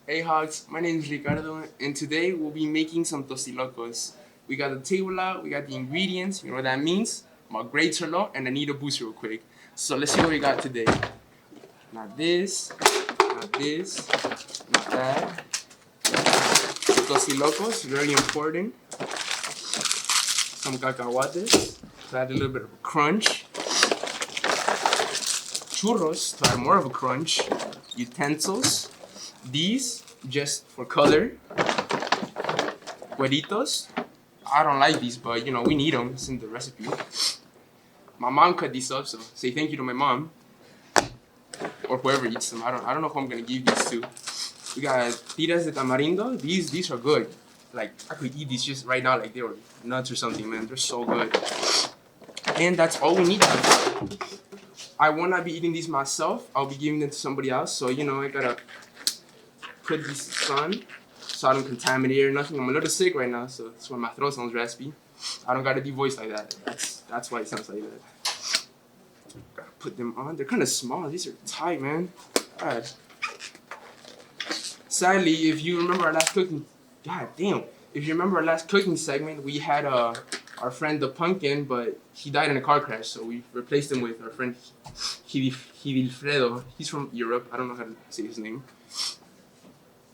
Hey Hogs, my name is Ricardo, and today we'll be making some tostilocos. We got the table out, we got the ingredients, you know what that means? My grades are low, and I need a boost real quick. So let's see what we got today. Not this, not this, not that. Tostilocos, very important. Some cacahuates, to add a little bit of a crunch. Churros, to add more of a crunch. Utensils. These, just for color. Cueritos. I don't like these, but we need them. It's in the recipe. My mom cut these up, so say thank you to my mom. Or whoever eats them. I don't know who I'm gonna give these to. We got tiras de tamarindo. These are good. Like I could eat these just right now, like they were nuts or something, man. They're so good. And that's all we need. I will not be eating these myself. I'll be giving them to somebody else. So I gotta put these on so I don't contaminate or nothing. I'm a little sick right now, so that's why my throat sounds raspy. I don't gotta be voiced like that. That's why it sounds like that. Gotta put them on. They're kind of small. These are tight, man. God. Sadly, if you remember our last cooking, god damn. If you remember our last cooking segment, we had our friend the pumpkin, but he died in a car crash, so we replaced him with our friend Hilfredo. He's from Europe. I don't know how to say his name.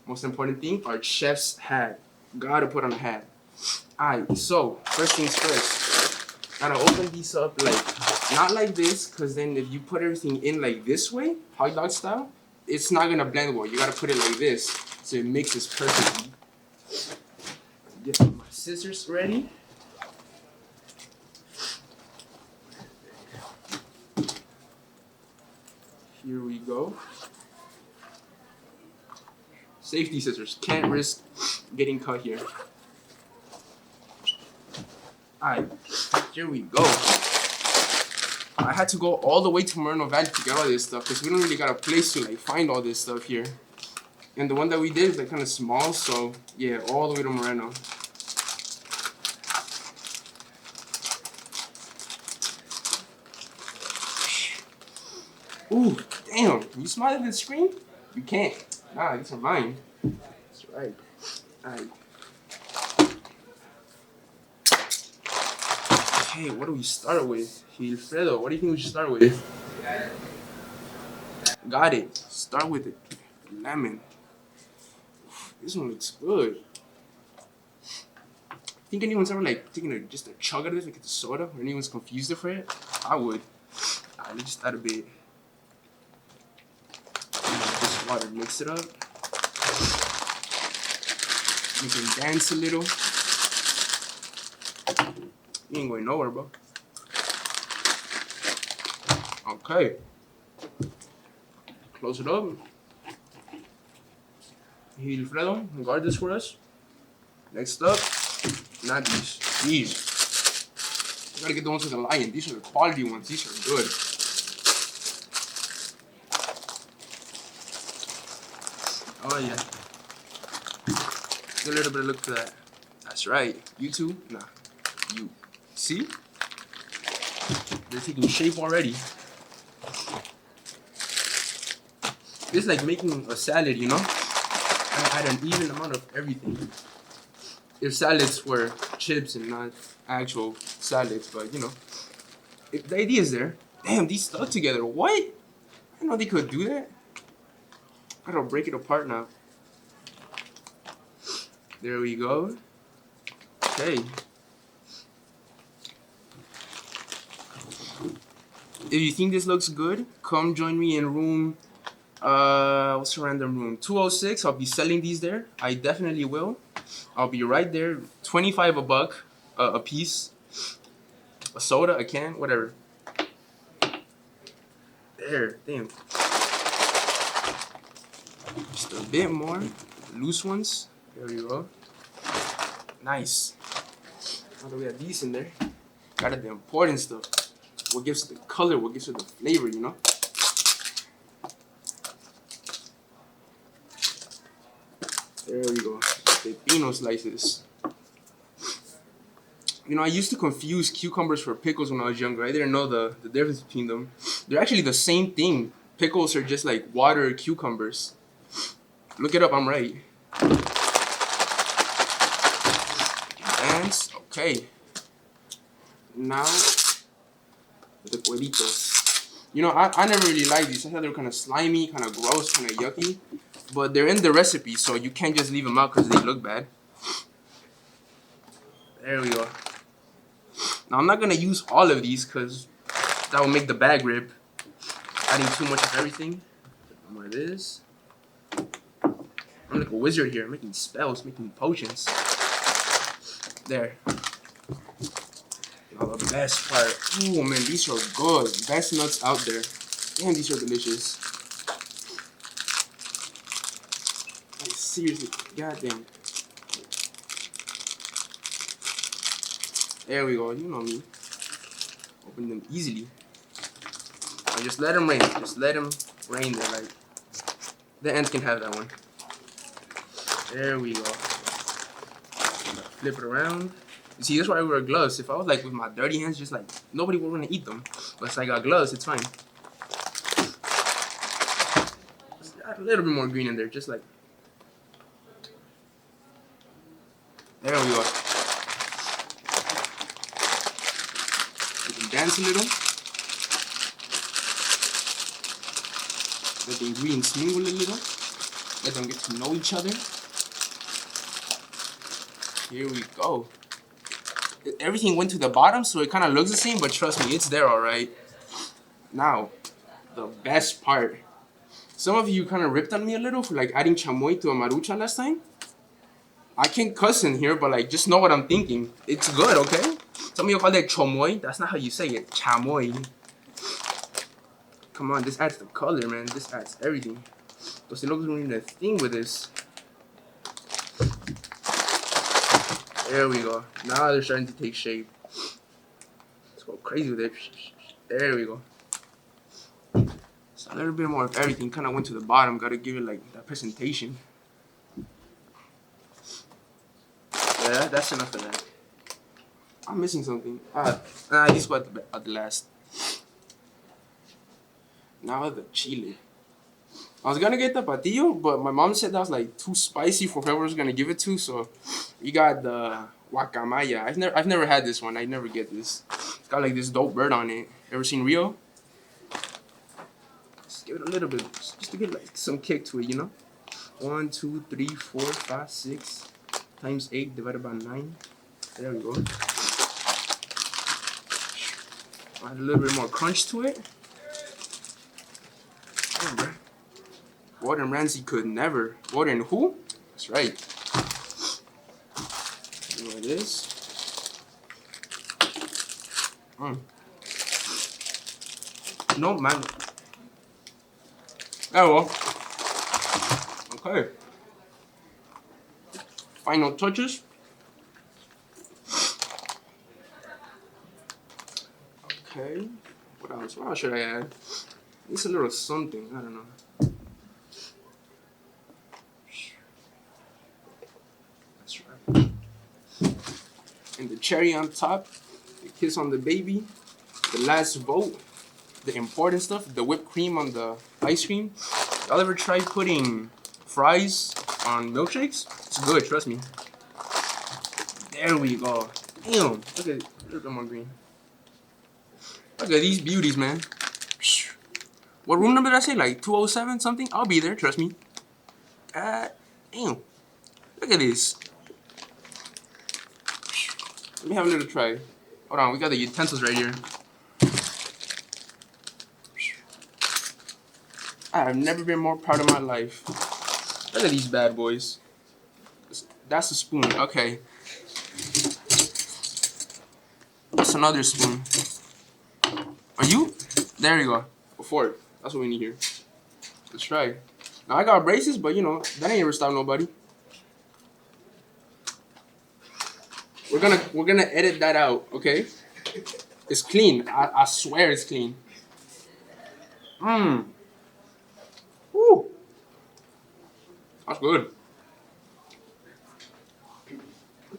Most important thing, our chef's hat. Gotta put on a hat. Alright, so first things first. Gotta open these up like not like this, cause then if you put everything in like this way, hot dog style, it's not gonna blend well. You gotta put it like this, so it mixes perfectly. Get my scissors ready. Here we go. Safety scissors. Can't risk getting cut here. Alright, here we go. I had to go all the way to Moreno Valley to get all this stuff because we don't really got a place to like find all this stuff here. And the one that we did is like kind of small, so yeah, all the way to Moreno. Ooh, damn. Can you smile at the screen? You can't. Nah, these are mine. That's right. Alright. Okay, what do we start with? Wilfredo, what do you think we should start with? Got it. Start with it. Lemon. This one looks good. Think anyone's ever like taking just a chug out of this like it's a soda, or anyone's confused for it? I would. Alright, let's just add a bit. Just water, mix it up. Make it dance a little. You ain't going nowhere, bro. Okay. Close it up. Wilfredo, guard this for us. Next up, not these. These. I gotta get the ones with the lion. These are the quality ones. These are good. Oh yeah. Get a little bit of look to that. That's right. You too? Nah. You. See? They're taking shape already. It's like making a salad, you know? I add an even amount of everything. If salads were chips and not actual salads, but if the idea is there. Damn, these stuck together. What? I didn't know they could do that. I gotta break it apart now. There we go. Okay. If you think this looks good, come join me in room, what's the random room? 206. I'll be selling these there. I definitely will. I'll be right there. 25 a buck, a piece. A soda, a can, whatever. There, damn. Just a bit more. Loose ones. There we go. Nice. Now that we have these in there, got the important stuff. What gives it the color, what gives it the flavor, you know? There we go. Pepino slices. I used to confuse cucumbers for pickles when I was younger. I didn't know the difference between them. They're actually the same thing. Pickles are just like water cucumbers. Look it up, I'm right. Dance, okay. Now, the cueritos. You know, I never really liked these. I thought they were kind of slimy, kind of gross, kind of yucky. But they're in the recipe, so you can't just leave them out because they look bad. There we go. Now, I'm not going to use all of these because that will make the bag rip. Adding too much of everything. More of this. I'm like a wizard here, making spells, making potions. There. Now the best part. Oh man, these are good. Best nuts out there. Damn, these are delicious. Like seriously, goddamn. There we go. You know me. Open them easily. And just let them rain. Just let them rain there. Like the ants can have that one. There we go. Flip it around. You see, that's why I wear gloves. If I was like with my dirty hands, just like nobody would want to eat them. But since I got gloves, it's fine. Just add a little bit more green in there, just like. There we go. You can dance a little. Let the ingredients mingle a little. Let them get to know each other. Here we go. Everything went to the bottom, so it kind of looks the same, but trust me, it's there alright. Now, the best part. Some of you kind of ripped on me a little for like adding chamoy to a marucha last time. I can't cuss in here, but like just know what I'm thinking. It's good, okay? Some of you call it chomoy. That's not how you say it. Chamoy. Come on, this adds the color, man. This adds everything. Because it looks really a thing with this. There we go. Now they're starting to take shape. Let's go crazy with it. There we go. So a little bit more of everything. Kind of went to the bottom. Got to give it like that presentation. Yeah, that's enough of that. I'm missing something. These go at the last. Now the chile. I was gonna get the patillo, but my mom said that was like too spicy for whoever was gonna give it to. So we got the guacamaya. I've never had this one. I never get this. It's got like this dope bird on it. Ever seen Rio? Just give it a little bit, just to get like some kick to it, you know. 1, 2, 3, 4, 5, 6 times 8 divided by 9. There we go. Add a little bit more crunch to it. Damn, bro. Gordon Ramsay could never. Gordon who? That's right. Like this. No, man. Oh well. Okay. Final touches. Okay. What else? What else should I add? It's a little something. I don't know. That's right. And the cherry on top. The kiss on the baby. The last vote. The important stuff. The whipped cream on the ice cream. Y'all ever try putting fries on milkshakes? It's good, trust me. There we go. Damn. Look at it. A little bit more green. Look at these beauties, man. What room number did I say? Like 207 something? I'll be there, trust me. Damn. Look at this. Let me have a little try. Hold on, we got the utensils right here. I have never been more proud of my life. Look at these bad boys. That's a spoon. Okay. That's another spoon. Are you? There you go. A fork. That's what we need here. Let's try. Now I got braces, but you know that ain't ever stop nobody. We're gonna edit that out, okay? It's clean. I swear it's clean. Woo. That's good.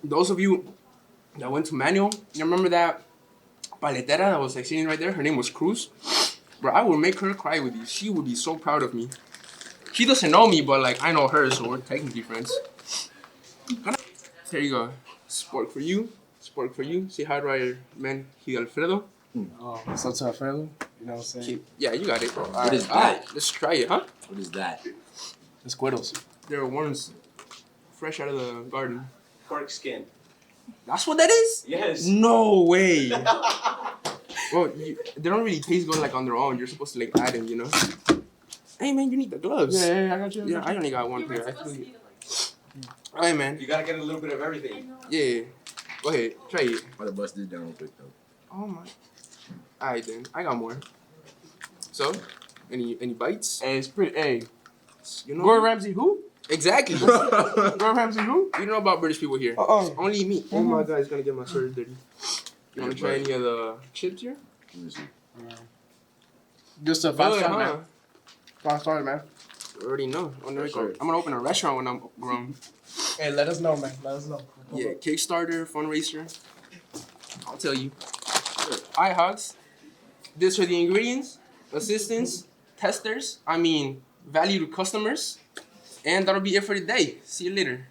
Those of you that went to manual, you remember that paletera that was like sitting right there? Her name was Cruz. Bro, I would make her cry with you. She would be so proud of me. She doesn't know me, but like I know her, so we're technically friends. There you go. Sport for you. Sport for you. Say hi to our man, Alfredo. Oh, so to Alfredo, you know what I'm saying? Yeah, you got it. What is that? Let's try it, huh? What is that? The Squiddles. They're worms fresh out of the garden. Pork skin. That's what that is? Yes. No way. Well, they don't really taste good like on their own. You're supposed to like add them, you know? Hey man, you need the gloves. Yeah, I got you. Yeah, I only got one pair. Alright man. You gotta get a little bit of everything. Yeah. Go ahead. Try it. I'm gonna bust this down real quick though. Oh my. Alright then. I got more. So, any bites? Hey, it's pretty. Hey, You know? Gordon Ramsay, who? Exactly. Gordon Ramsay, who? You know about British people here. Uh-uh. Only me. Oh my god, it's gonna get my sword dirty. You wanna try any of the chips here? Let me see. Just a Good, 5-star, huh? man. 5-star, man. You already know. On the Yes, record. sir. I'm gonna open a restaurant when I'm grown. Hey, let us know, man. Let us know. Yeah, Kickstarter, fundraiser. I'll tell you. Alright, Hogs. This are the ingredients, assistants, testers, value to customers. And that'll be it for today. See you later.